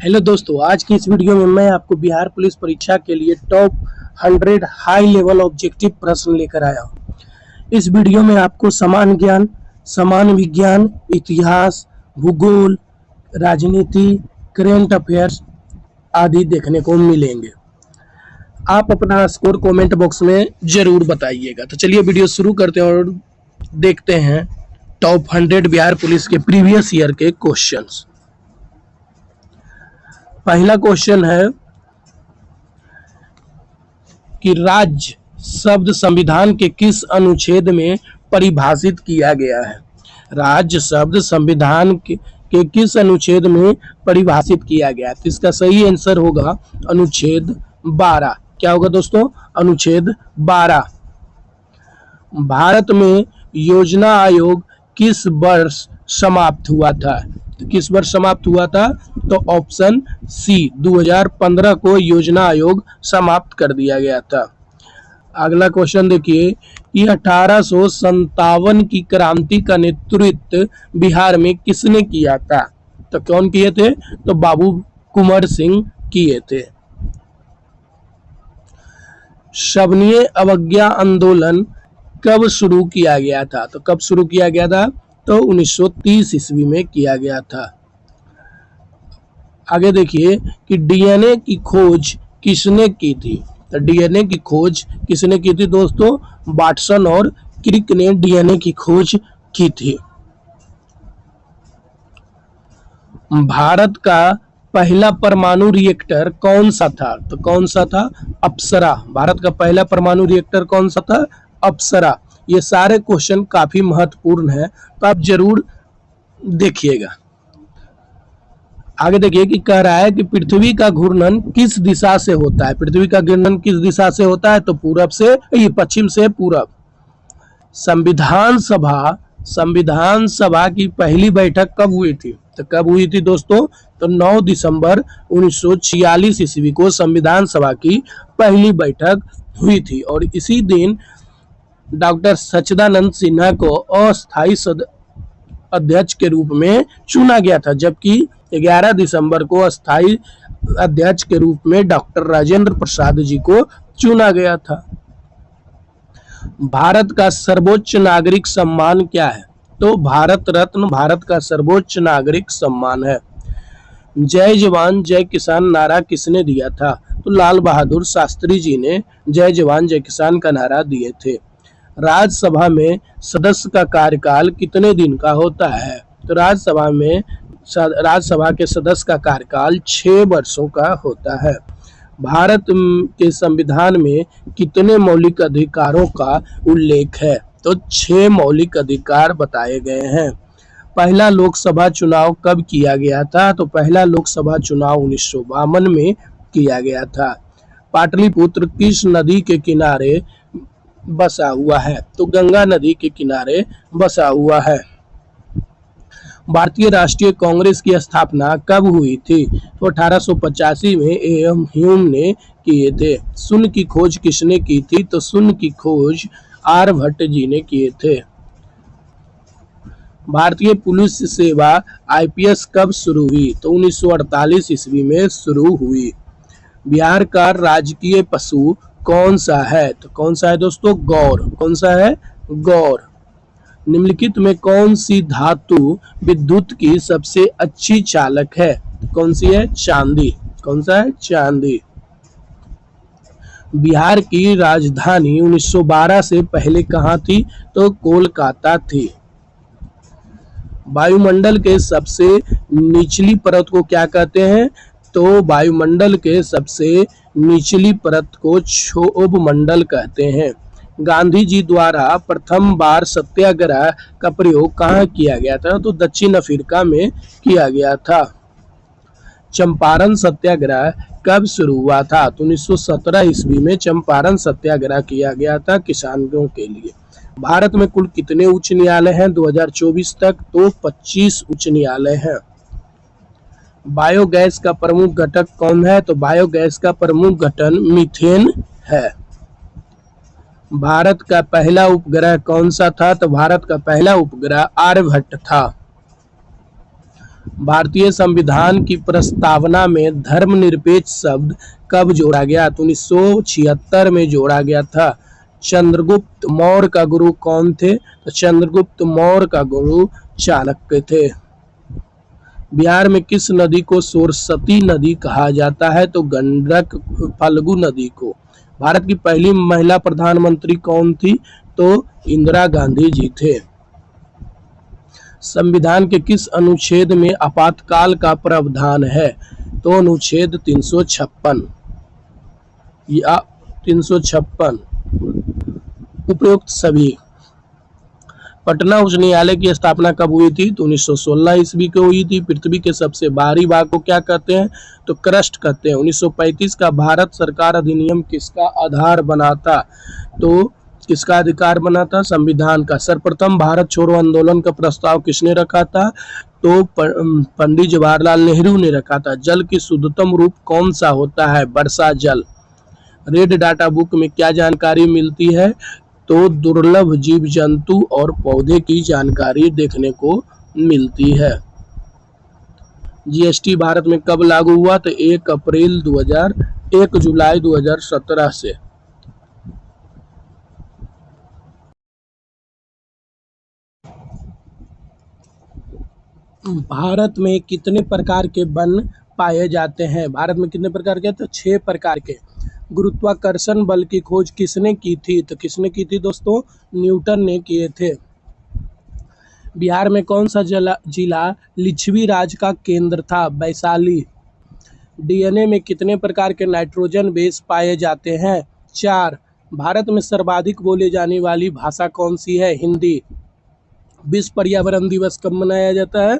Hello दोस्तों, आज की इस वीडियो में मैं आपको बिहार पुलिस परीक्षा के लिए टॉप 100 हाई लेवल ऑब्जेक्टिव प्रश्न लेकर आया हूँ। इस वीडियो में आपको समान ज्ञान, समान विज्ञान, इतिहास, भूगोल, राजनीति, करेंट अफेयर्स आदि देखने को मिलेंगे। आप अपना स्कोर कमेंट बॉक्स में जरूर बताइएगा। तो चलिए वीडियो शुरू करते हैं और देखते हैं टॉप 100 बिहार पुलिस के प्रीवियस ईयर के क्वेश्चंस। पहला क्वेश्चन है कि राज्य शब्द संविधान के किस अनुच्छेद में परिभाषित किया गया है। राज्य शब्द संविधान के किस अनुच्छेद में परिभाषित किया गया है। तो इसका सही आंसर होगा अनुच्छेद 12। क्या होगा दोस्तों? अनुच्छेद 12। भारत में योजना आयोग किस वर्ष समाप्त हुआ था? तो किस वर्ष समाप्त हुआ था? तो ऑप्शन सी 2015 को योजना आयोग समाप्त कर दिया गया था। अगला क्वेश्चन देखिए कि 1857 की क्रांति का नेतृत्व बिहार में किसने किया था? तो कौन किए थे? तो बाबू कुंवर सिंह किए थे। सविनय अवज्ञा आंदोलन कब शुरू किया गया था? तो कब शुरू किया गया था? तो 1930 ईस्वी में किया गया था। आगे देखिए कि डीएनए की खोज किसने की थी? तो डीएनए की खोज किसने की थी दोस्तों? वाटसन और क्रिक ने डीएनए की खोज की थी। भारत का पहला परमाणु रिएक्टर कौन सा था? तो कौन सा था? अप्सरा। भारत का पहला परमाणु रिएक्टर कौन सा था? अप्सरा। ये सारे क्वेश्चन काफी महत्वपूर्ण है, तो आप जरूर देखिएगा। आगे देखिए कि कह रहा है कि पृथ्वी का घूर्णन किस दिशा से होता है? पृथ्वी का घूर्णन किस दिशा से होता है? तो पूरब से, ये पश्चिम से पूरब। संविधान सभा की पहली बैठक कब हुई थी? तो कब हुई थी दोस्तों? तो 9 दिसंबर 1946 ईस्वी को संविधान सभा की पहली बैठक हुई थी और इसी दिन डॉक्टर सच्चिदानंद सिन्हा को अस्थायी अध्यक्ष के रूप में चुना गया था, जबकि 11 दिसंबर को अस्थायी अध्यक्ष के रूप में डॉक्टर राजेंद्र प्रसाद जी को चुना गया था। भारत का सर्वोच्च नागरिक सम्मान क्या है? तो भारत रत्न भारत का सर्वोच्च नागरिक सम्मान है। जय जवान जय किसान नारा किसने दिया था? तो लाल बहादुर शास्त्री जी ने जय जवान जय किसान का नारा दिए थे। राज्यसभा में सदस्य का कार्यकाल कितने दिन का होता है? तो राज्यसभा के सदस्य का कार्यकाल 6 वर्षों का होता है। भारत के संविधान में कितने मौलिक अधिकारों का उल्लेख है? तो 6 मौलिक अधिकार बताए गए हैं। पहला लोकसभा चुनाव कब किया गया था? तो पहला लोकसभा चुनाव 1952 में किया गया था। पाटलिपुत्र किस नदी के किनारे बसा हुआ है? तो गंगा नदी के किनारे बसा हुआ है। भारतीय राष्ट्रीय कांग्रेस की स्थापना कब हुई थी? तो 1885 में एएम ह्यूम ने किए थे। शून्य की खोज किसने की थी? तो शून्य की खोज आर्यभट्ट जी ने किए थे। भारतीय पुलिस सेवा आईपीएस कब शुरू हुई? तो 1948 ईस्वी में शुरू हुई। बिहार का राजकीय पशु कौन सा है? तो कौन सा है दोस्तों? गौर। कौन सा है? गौर। निम्नलिखित में कौन सी धातु विद्युत की सबसे अच्छी चालक है? कौन सी है? चांदी। कौन सा है? चांदी। बिहार की राजधानी 1912 से पहले कहाँ थी? तो कोलकाता थी। वायुमंडल के सबसे निचली परत को क्या कहते हैं? तो वायुमंडल के सबसे निचली परत को क्षोभ मंडल कहते हैं। गांधी जी द्वारा प्रथम बार सत्याग्रह का प्रयोग कहाँ किया गया था? तो दक्षिण अफ्रीका में किया गया था। चंपारण सत्याग्रह कब शुरू हुआ था? तो 1917 ईस्वी में चंपारण सत्याग्रह किया गया था किसानों के लिए। भारत में कुल कितने उच्च न्यायालय हैं 2024 तक? तो 25 उच्च न्यायालय हैं। बायोगैस का प्रमुख घटक कौन है? तो बायोगैस का प्रमुख घटक मीथेन है। भारत का पहला उपग्रह कौन सा था? तो भारत का पहला उपग्रह आर्यभट्ट था। भारतीय संविधान की प्रस्तावना में धर्मनिरपेक्ष शब्द कब जोड़ा गया? तो 1976 में जोड़ा गया था। चंद्रगुप्त मौर्य का गुरु कौन थे? तो चंद्रगुप्त मौर्य का गुरु चाणक्य थे। बिहार में किस नदी को सरस्वती नदी कहा जाता है? तो गंडक फल्गु नदी को। भारत की पहली महिला प्रधानमंत्री कौन थी? तो इंदिरा गांधी जी थे। संविधान के किस अनुच्छेद में आपातकाल का प्रावधान है? तो अनुच्छेद 356 या 356। उपयुक्त सभी। पटना उच्च न्यायालय की स्थापना कब हुई थी? तो 1916 ईस्वी को हुई थी। पृथ्वी के सबसे बाहरी भाग को क्या कहते हैं? तो क्रस्ट कहते हैं। 1935 का भारत सरकार अधिनियम किसका आधार बना था? तो किसका अधिकार बना था? संविधान का। सर्वप्रथम भारत छोड़ो आंदोलन का प्रस्ताव किसने रखा था? तो पंडित जवाहरलाल नेहरू ने रखा था। जल की शुद्धतम रूप कौन सा होता है? वर्षा जल। रेड डाटा बुक में क्या जानकारी मिलती है? तो दुर्लभ जीव जंतु और पौधे की जानकारी देखने को मिलती है। जीएसटी भारत में कब लागू हुआ? तो 1 जुलाई 2017 से। भारत में कितने प्रकार के वन पाए जाते हैं? भारत में कितने प्रकार के? तो 6 प्रकार के। गुरुत्वाकर्षण बल की खोज किसने की थी? तो किसने की थी दोस्तों? न्यूटन ने किए थे। बिहार में कौन सा जिला लिच्छवी राज का केंद्र था? वैशाली। डीएनए में कितने प्रकार के नाइट्रोजन बेस पाए जाते हैं? 4। भारत में सर्वाधिक बोली जाने वाली भाषा कौन सी है? हिंदी। विश्व पर्यावरण दिवस कब मनाया जाता है?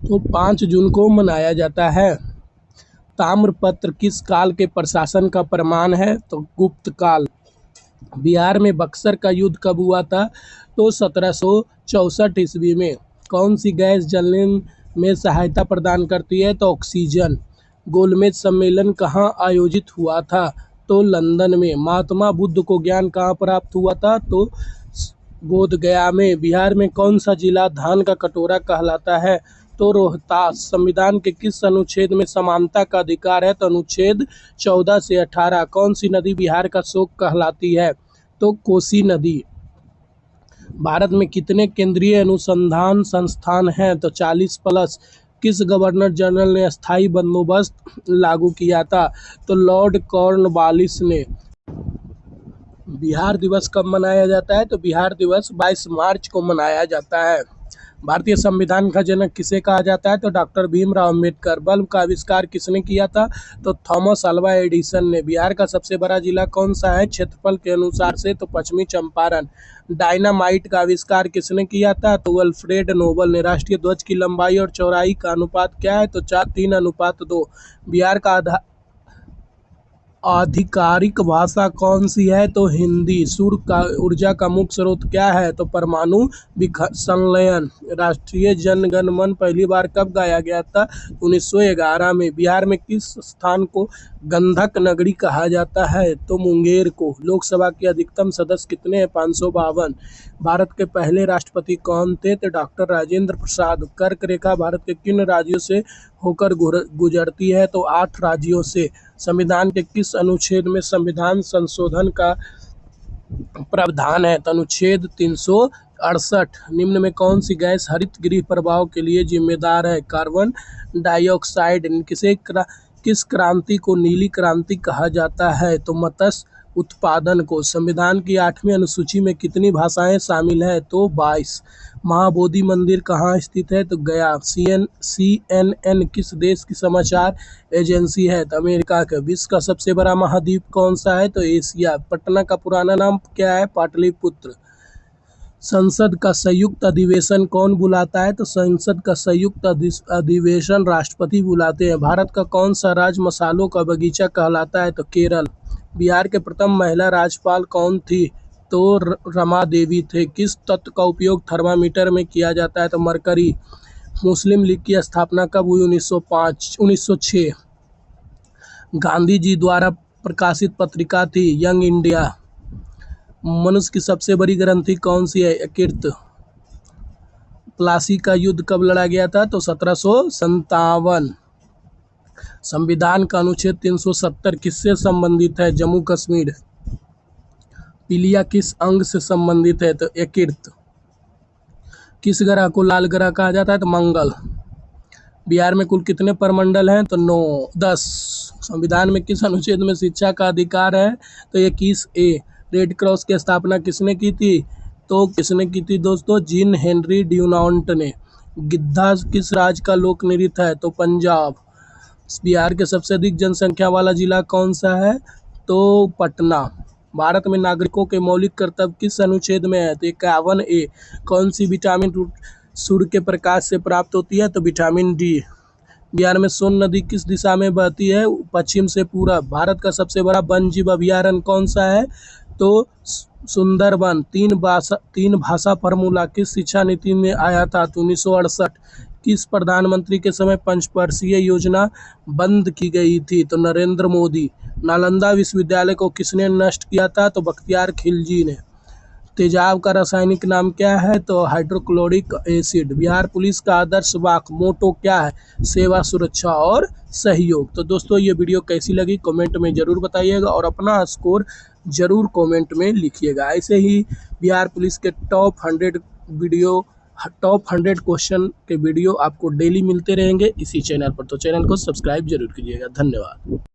तो 5 जून को मनाया जाता है। ताम्रपत्र किस काल के प्रशासन का प्रमाण है? तो गुप्त काल। बिहार में बक्सर का युद्ध कब हुआ था? तो 1764 ईस्वी में। कौन सी गैस जलने में सहायता प्रदान करती है? तो ऑक्सीजन। गोलमेज सम्मेलन कहाँ आयोजित हुआ था? तो लंदन में। महात्मा बुद्ध को ज्ञान कहाँ प्राप्त हुआ था? तो बोधगया में। बिहार में कौन सा जिला धान का कटोरा कहलाता है? तो रोहतास। संविधान के किस अनुच्छेद में समानता का अधिकार है? तो अनुच्छेद 14 से 18। कौन सी नदी बिहार का शोक कहलाती है? तो कोसी नदी। भारत में कितने केंद्रीय अनुसंधान संस्थान हैं? तो 40+। किस गवर्नर जनरल ने अस्थायी बंदोबस्त लागू किया था? तो लॉर्ड कॉर्नवालिस ने। बिहार दिवस कब मनाया जाता है? तो बिहार दिवस 22 मार्च को मनाया जाता है। भारतीय संविधान का जनक किसे कहा जाता है? तो डॉक्टर भीमराव अम्बेडकर। बल्ब का आविष्कार किसने किया था? तो थॉमस अल्वा एडिसन ने। बिहार का सबसे बड़ा जिला कौन सा है क्षेत्रफल के अनुसार से? तो पश्चिमी चंपारण। डायनामाइट का आविष्कार किसने किया था? तो अल्फ्रेड नोबल ने। राष्ट्रीय ध्वज की लंबाई और चौड़ाई का अनुपात क्या है? तो 3:2। बिहार का आधिकारिक भाषा कौन सी है? तो हिंदी। सूर्य का ऊर्जा का मुख्य स्रोत क्या है? तो परमाणु संलयन। राष्ट्रीय जनगण मन पहली बार कब गाया गया था? 1911 में। बिहार में किस स्थान को गंधक नगरी कहा जाता है? तो मुंगेर को। लोकसभा के अधिकतम सदस्य कितने हैं? 552। भारत के पहले राष्ट्रपति कौन थे? तो डॉक्टर राजेंद्र प्रसाद। कर्क रेखा भारत के किन राज्यों से होकर गुजरती है? तो 8 राज्यों से। संविधान के किस अनुच्छेद में संविधान संशोधन का प्रावधान है? तो अनुच्छेद 368। निम्न में कौन सी गैस हरित गृह प्रभाव के लिए जिम्मेदार है? Carbon dioxide. किस क्रांति को नीली क्रांति कहा जाता है? तो मत्स्य उत्पादन को। संविधान की 8वीं अनुसूची में कितनी भाषाएं शामिल हैं? तो 22। महाबोधि मंदिर कहाँ स्थित है? तो गया। CNN किस देश की समाचार एजेंसी है? तो अमेरिका का। विश्व का सबसे बड़ा महाद्वीप कौन सा है? तो एशिया। पटना का पुराना नाम क्या है? पाटलिपुत्र। संसद का संयुक्त अधिवेशन कौन बुलाता है? तो संसद का संयुक्त अधिवेशन राष्ट्रपति बुलाते हैं। भारत का कौन सा राज्य मसालों का बगीचा कहलाता है? तो केरल। बिहार के प्रथम महिला राज्यपाल कौन थी? तो रमा देवी थे। किस तत्व का उपयोग थर्मामीटर में किया जाता है? तो मरकरी। मुस्लिम लीग की स्थापना कब हुई? 1906। गांधी जी द्वारा प्रकाशित पत्रिका थी यंग इंडिया। मनुष्य की सबसे बड़ी ग्रंथि कौन सी है? यकृत। प्लासी का युद्ध कब लड़ा गया था? तो 1757। संविधान का अनुच्छेद 370 किससे संबंधित है? जम्मू कश्मीर। पीलिया किस अंग से संबंधित है? तो यकृत। किस ग्रह को लाल ग्रह कहा जाता है? तो मंगल। बिहार में कुल कितने प्रमंडल हैं? तो 10। संविधान में किस अनुच्छेद में शिक्षा का अधिकार है? तो 21A। रेड क्रॉस की स्थापना किसने की थी? तो किसने की थी दोस्तों? जीन हेनरी ड्यूनांट ने। गिद्धा किस राज्य का लोक नृत्य है? तो पंजाब। बिहार के सबसे अधिक जनसंख्या वाला जिला कौन सा है? तो पटना। भारत में नागरिकों के मौलिक कर्तव्य किस अनुच्छेद में है? तो 51A। कौन सी विटामिन सूर्य के प्रकाश से प्राप्त होती है? तो विटामिन डी। बिहार में सोन नदी किस दिशा में बहती है? पश्चिम से पूरब। भारत का सबसे बड़ा वन्य जीव अभयारण्य कौन सा है? तो सुंदरबन। तीन भाषा फॉर्मूला किस शिक्षा नीति में आया था? तो 1968। किस प्रधानमंत्री के समय पंचवर्षीय योजना बंद की गई थी? तो नरेंद्र मोदी। नालंदा विश्वविद्यालय को किसने नष्ट किया था? तो बख्तियार खिलजी ने। तेजाब का रासायनिक नाम क्या है? तो हाइड्रोक्लोरिक एसिड। बिहार पुलिस का आदर्श वाक्य मोटो क्या है? सेवा, सुरक्षा और सहयोग। तो दोस्तों ये वीडियो कैसी लगी कमेंट में ज़रूर बताइएगा और अपना स्कोर ज़रूर कमेंट में लिखिएगा। ऐसे ही बिहार पुलिस के टॉप 100 क्वेश्चन के वीडियो आपको डेली मिलते रहेंगे इसी चैनल पर, तो चैनल को सब्सक्राइब जरूर कीजिएगा। धन्यवाद।